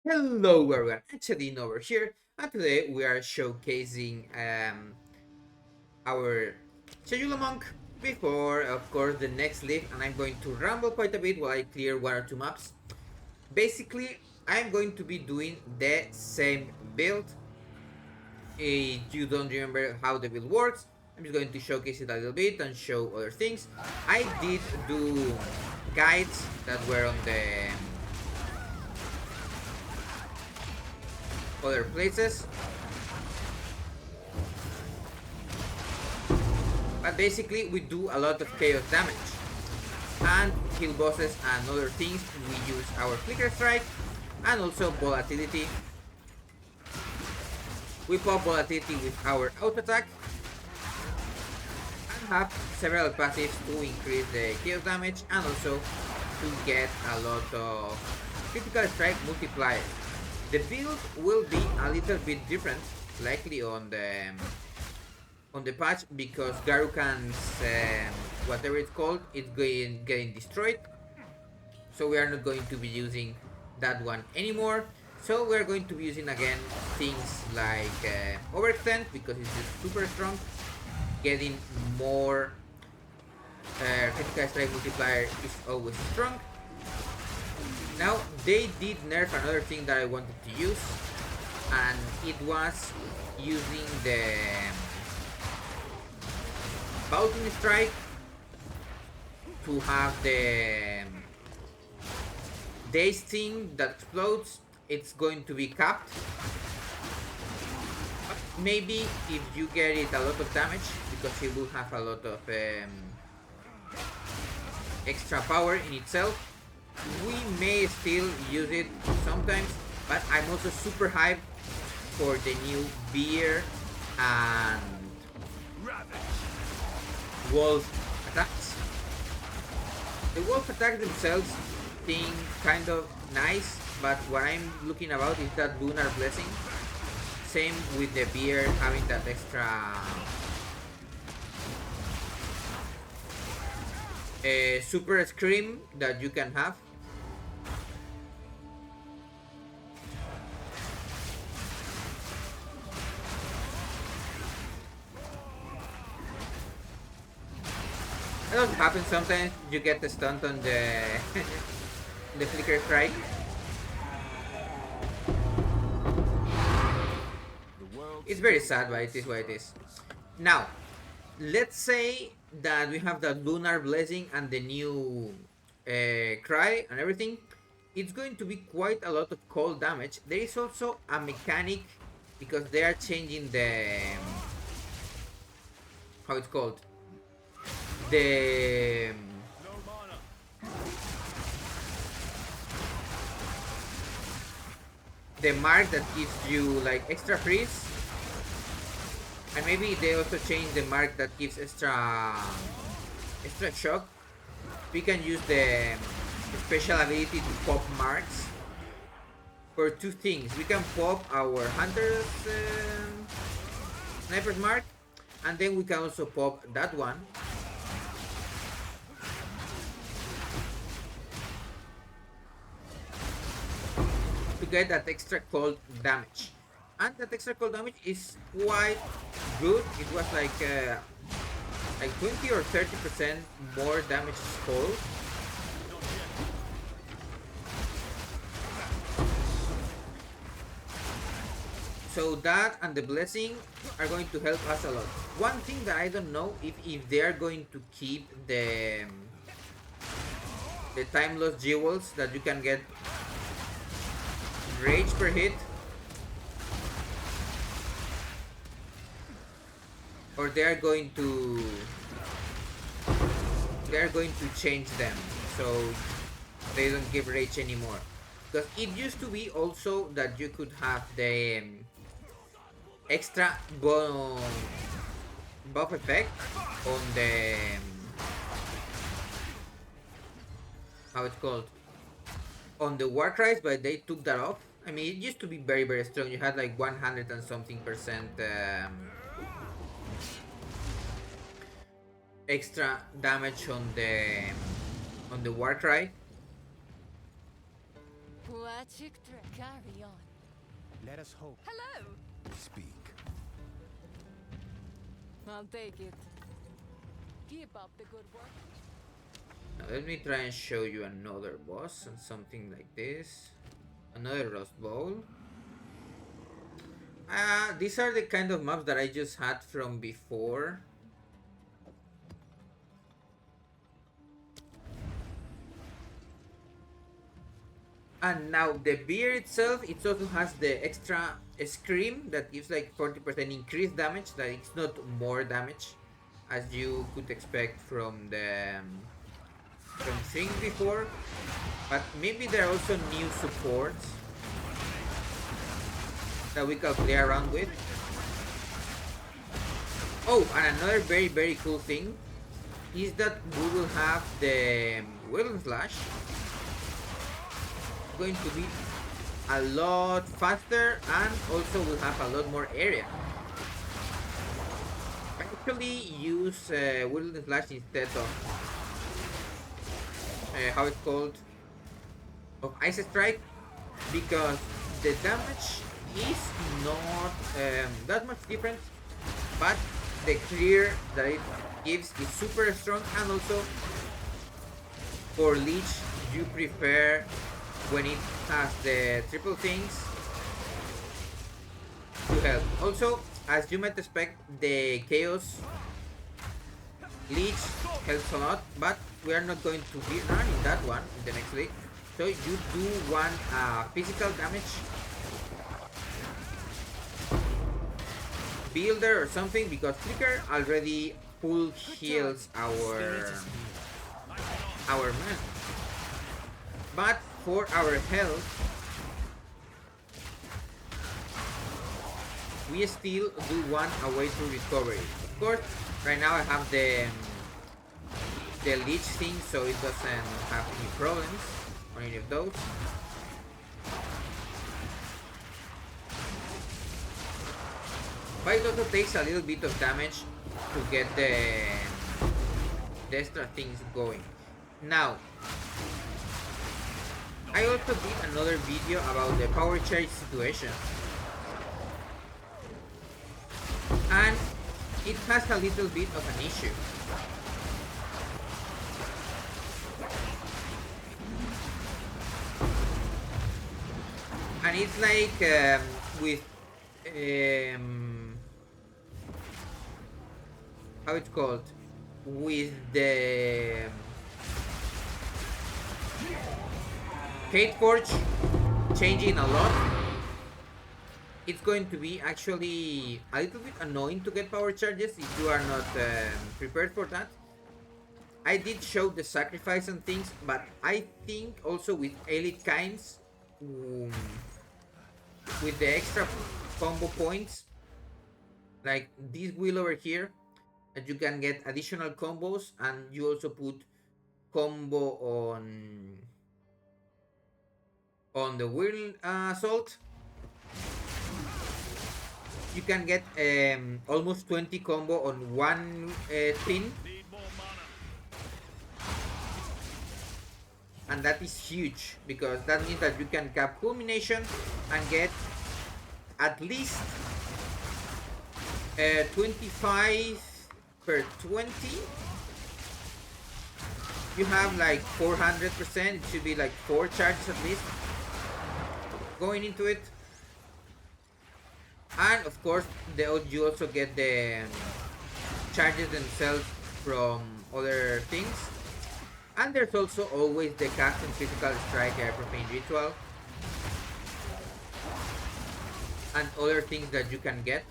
Hello everyone, Hachadino over here, and today we are showcasing our Chayula monk before, of course, the next league, and I'm going to ramble quite a bit while I clear one or two maps. Basically, I'm going to be doing the same build. If you don't remember how the build works, I'm just going to showcase it a little bit and show other things. I did do guides that were on the other places. But basically we do a lot of chaos damage. And kill bosses and other things, we use our flicker strike and also volatility. We pop volatility with our auto attack and have several passives to increase the chaos damage and also to get a lot of critical strike multiplier. The build will be a little bit different, likely on the patch, because Garukan's whatever it's called is getting destroyed, so we are not going to be using that one anymore. So we're going to be using again things like overextend, because it's just super strong. Getting more critical strike multiplier is always strong. Now they did nerf another thing that I wanted to use, and it was using the Bounty Strike to have the daze thing that explodes. It's going to be capped. But maybe if you get it a lot of damage, because it will have a lot of extra power in itself, we may still use it sometimes. But I'm also super hyped for the new beer and wolf attacks. The wolf attacks themselves seem kind of nice, but what I'm looking about is that lunar blessing. Same with the beer having that extra super scream that you can have. That doesn't happen sometimes. You get the stunt on the the flicker strike. It's very sad, but it is what it is. Now, let's say that we have the lunar blessing and the new cry and everything. It's going to be quite a lot of cold damage. There is also a mechanic, because they are changing the how it's called, the mark that gives you like extra freeze, and maybe they also change the mark that gives extra shock. We can use the special ability to pop marks for two things. We can pop our hunter's sniper's mark, and then we can also pop that one. To get that extra cold damage. And that extra cold damage is quite good. It was like 20 or 30% more damage is cold. So that and the blessing are going to help us a lot. One thing that I don't know if they are going to keep the time loss jewels that you can get rage per hit, or they are going to change them so they don't give rage anymore. Because it used to be also that you could have the extra buff effect on the how it's called, on the war cries, but they took that off. I mean, it used to be very very strong. You had like 100 and something percent extra damage on the war cry. Carry on. Let us hope. Hello. Speak. I'll take it. Keep up the good work. Now let me try and show you another boss and something like this. Another Rust Bowl. These are the kind of maps that I just had from before. And now the beer itself, it also has the extra scream that gives like 40% increased damage. That it's not more damage as you could expect from the from things before. But maybe there are also new supports that we can play around with. Oh, and another very cool thing is that we will have the Whirling Slash going to be a lot faster and also will have a lot more area. I actually use Whirling Slash instead of how it's called, of Ice Strike, because the damage is not that much different, but the clear that it gives is super strong, and also for Leech you prefer when it has the triple things to help. Also, as you might expect, the Chaos Leech helps a lot, but we are not going to be running that one in the next league. So you do want physical damage builder or something, because Flicker already full heals our man. But for our health, we still do want a way to recovery. Of course, right now I have the leech thing, so it doesn't have any problems on any of those. But it also takes a little bit of damage to get the extra things going. Now, I also did another video about the power charge situation, and it has a little bit of an issue. And it's like with how it's called, with the Fate Forge changing a lot, it's going to be actually a little bit annoying to get power charges if you are not prepared for that. I did show the sacrifice and things, but I think also with elite kinds, with the extra combo points, like this wheel over here, that you can get additional combos, and you also put combo on the wheel assault. You can get almost 20 combo on one spin, and that is huge, because that means that you can cap culmination and get at least 25 per 20. You have like 400%. It should be like 4 charges at least going into it. And of course, you also get the charges themselves from other things. And there's also always the cast and critical strike profane ritual and other things that you can get.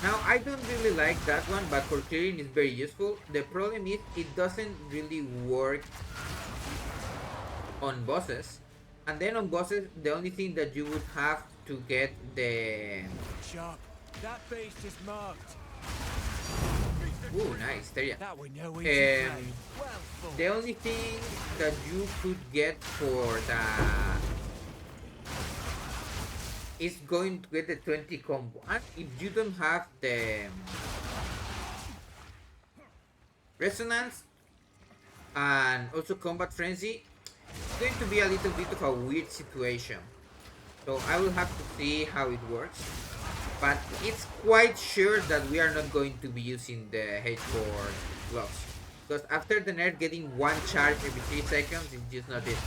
Now, I don't really like that one, but for clearing it's very useful. The problem is it doesn't really work on bosses. And then on bosses, the only thing that you would have to get the... Sharp. That beast is marked. Ooh, nice. There you That we know the only thing that you could get for that is going to get the 20 combo. And if you don't have the resonance and also combat frenzy, going to be a little bit of a weird situation. So I will have to see how it works. But it's quite sure that we are not going to be using the H4 gloves. Because after the nerf, getting one charge every 3 seconds is just not it.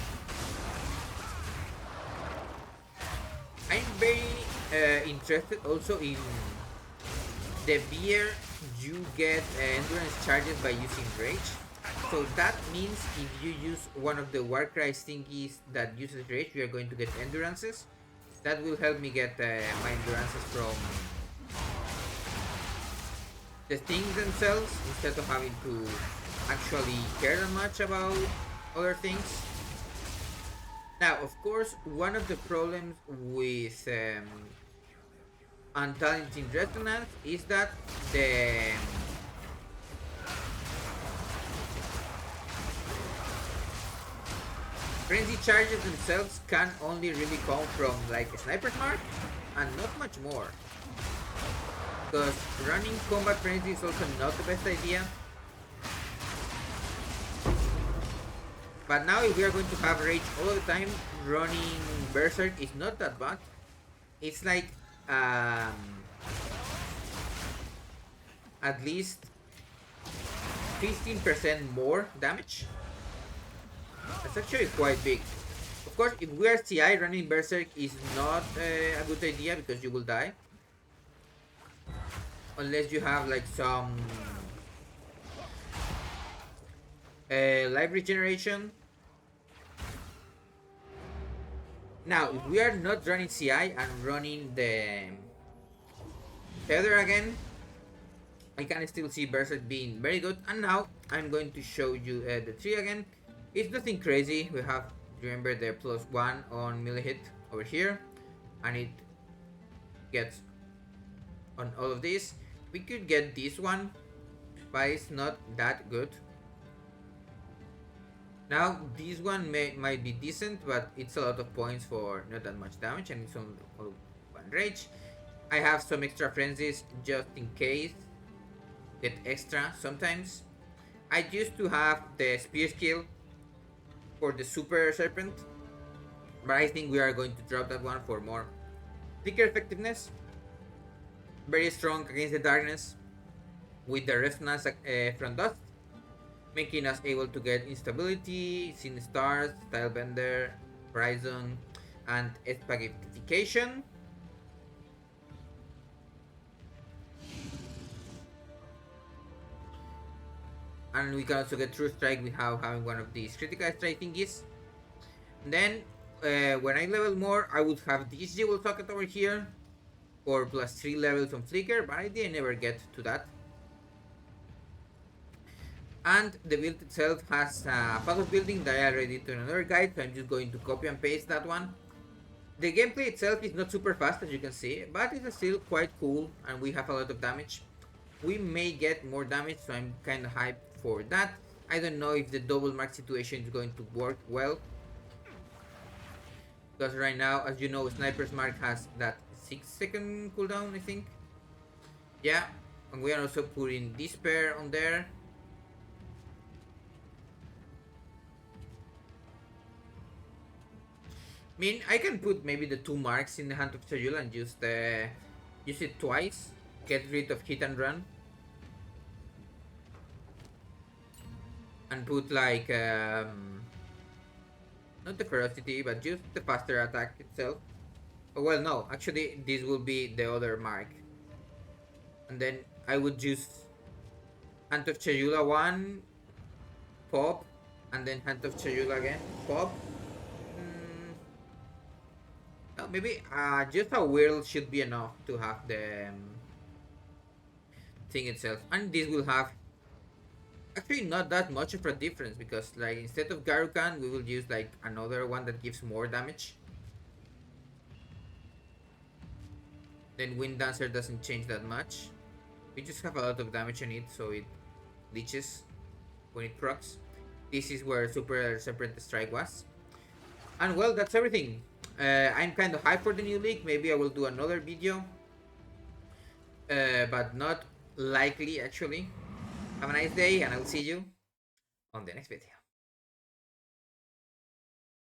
I'm very interested also in the beer you get endurance charges by using rage. So that means if you use one of the Warcry thingies that uses rage, we are going to get endurances. That will help me get my endurances from the things themselves instead of having to actually care that much about other things. Now, of course, one of the problems with Untalented Resonance is that the frenzy charges themselves can only really come from like a sniper's mark and not much more. Because running combat frenzy is also not the best idea. But now if we are going to have rage all the time, running berserk is not that bad. It's like at least 15% more damage. That's actually quite big. Of course, if we are CI, running berserk is not a good idea because you will die. Unless you have like some life regeneration. Now, if we are not running CI and running the tether again, I can still see berserk being very good. And now I'm going to show you the tree again. It's nothing crazy. We have, remember, the +1 on melee hit over here, and it gets on all of this. We could get this one, but it's not that good. Now this one might be decent, but it's a lot of points for not that much damage, and it's only one rage. I have some extra frenzies just in case. Get extra sometimes. I used to have the spear skill for the super serpent, but I think we are going to drop that one for more flicker effectiveness. Very strong against the darkness with the resonance from dust, making us able to get instability, Sin Stars, Stylebender, Horizon, and Spaghettification. And we can also get True Strike without having one of these critical strike thingies. And then when I level more, I would have this jewel socket over here for +3 levels on Flicker, but I didn't ever get to that. And the build itself has a path of building that I already did in another guide, so I'm just going to copy and paste that one. The gameplay itself is not super fast, as you can see, but it's still quite cool, and we have a lot of damage. We may get more damage, so I'm kind of hyped for that. I don't know if the double mark situation is going to work well, because right now, as you know, Sniper's Mark has that 6-second cooldown, I think. Yeah, and we are also putting this pair on there. I mean, I can put maybe the 2 marks in the hand of Chayula and use it twice. Get rid of hit and run. And put like not the ferocity, but just the faster attack itself. Oh, well, no, actually this will be the other mark. And then I would use Hand of Chayula 1, pop, and then Hand of Chayula again, pop. No, maybe just a whirl should be enough to have the thing itself. And this will have actually not that much of a difference, because like instead of Garukan we will use like another one that gives more damage. Then Wind Dancer doesn't change that much. We just have a lot of damage on it, so it leeches when it procs. This is where Super Serpent Strike was. And well, that's everything. I'm kind of hyped for the new league. Maybe I will do another video, but not likely actually. Have a nice day, and I'll see you on the next video.